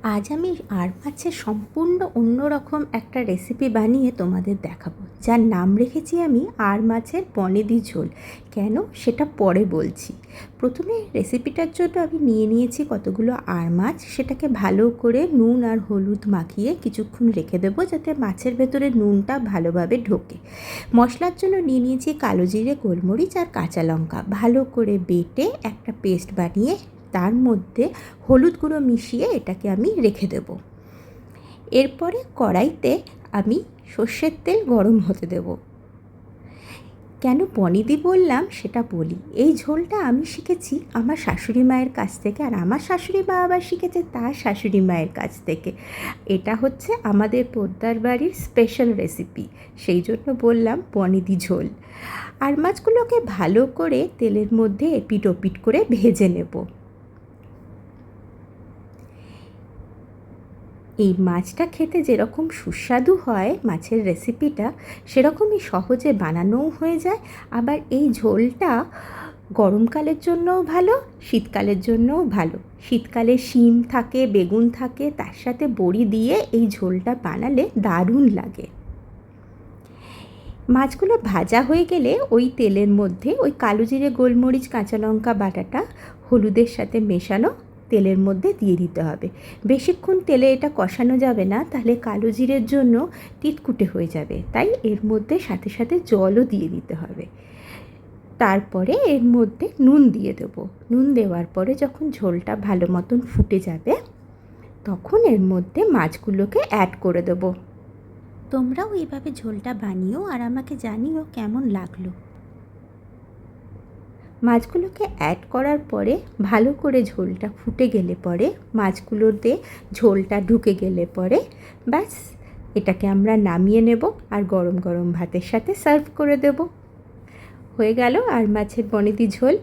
আজ আমি আর মাছের সম্পূর্ণ অন্যরকম একটা রেসিপি বানিয়ে তোমাদের দেখাবো, যার নাম রেখেছি আমি আর মাছের বনেদি ঝোল। কেন সেটা পরে বলছি। প্রথমে রেসিপিটার জন্য আমি নিয়ে নিয়েছি কতগুলো আর মাছ। সেটাকে ভালো করে নুন আর হলুদ মাখিয়ে কিছুক্ষণ রেখে দেবো, যাতে মাছের ভেতরে নুনটা ভালোভাবে ঢোকে। মশলার জন্য নিয়ে নিয়েছি কালো জিরে, গোলমরিচ আর কাঁচা লঙ্কা। ভালো করে বেটে একটা পেস্ট বানিয়ে তার মধ্যে হলুদ গুঁড়ো মিশিয়ে এটাকে আমি রেখে দেব। এরপরে কড়াইতে আমি সর্ষের তেল গরম হতে দেব। কেন বনেদি বললাম সেটা বলি। এই ঝোলটা আমি শিখেছি আমার শাশুড়ি মায়ের কাছ থেকে, আর আমার শাশুড়ি মা আবার শিখেছে তার শাশুড়ি মায়ের কাছ থেকে। এটা হচ্ছে আমাদের পোদ্দার বাড়ির স্পেশাল রেসিপি, সেই জন্য বললাম বনেদি ঝোল। আর মাছগুলোকে ভালো করে তেলের মধ্যে এপিট ওপিট করে ভেজে নেব। এই মাছটা খেতে যেরকম সুস্বাদু হয়, মাছের রেসিপিটা সেরকমই সহজে বানানোও হয়ে যায়। আবার এই ঝোলটা গরমকালের জন্যও ভালো, শীতকালের জন্যও ভালো। শীতকালে শিম থাকে, বেগুন থাকে, তার সাথে বড়ি দিয়ে এই ঝোলটা বানালে দারুণ লাগে। মাছগুলো ভাজা হয়ে গেলে ওই তেলের মধ্যে ওই কালো জিরে, গোলমরিচ, কাঁচা লঙ্কা বাটাটা হলুদের সাথে মেশানো তেলের মধ্যে দিয়ে দিতে হবে। বেশিক্ষণ তেলে এটা কষানো যাবে না, তাহলে কালো জিরের জন্য তিতকুটে হয়ে যাবে। তাই এর মধ্যে সাথে সাথে জলও দিয়ে দিতে হবে। তারপরে এর মধ্যে নুন দিয়ে দেবো। নুন দেওয়ার পরে যখন ঝোলটা ভালো মতন ফুটে যাবে, তখন এর মধ্যে মাছগুলোকে অ্যাড করে দেবো। তোমরাও এইভাবে ঝোলটা বানিও আর আমাকে জানিও কেমন লাগলো। মাছগুলোকে অ্যাড করার পরে ভালো করে ঝোলটা ফুটে গেলে পরে, মাছগুলোতে ঝোলটা ঢুকে গেলে পরে ব্যাস, এটাকে আমরা নামিয়ে নেব আর গরম গরম ভাতের সাথে সার্ভ করে দেব। হয়ে গেল আর মাছের বনেদি ঝোল।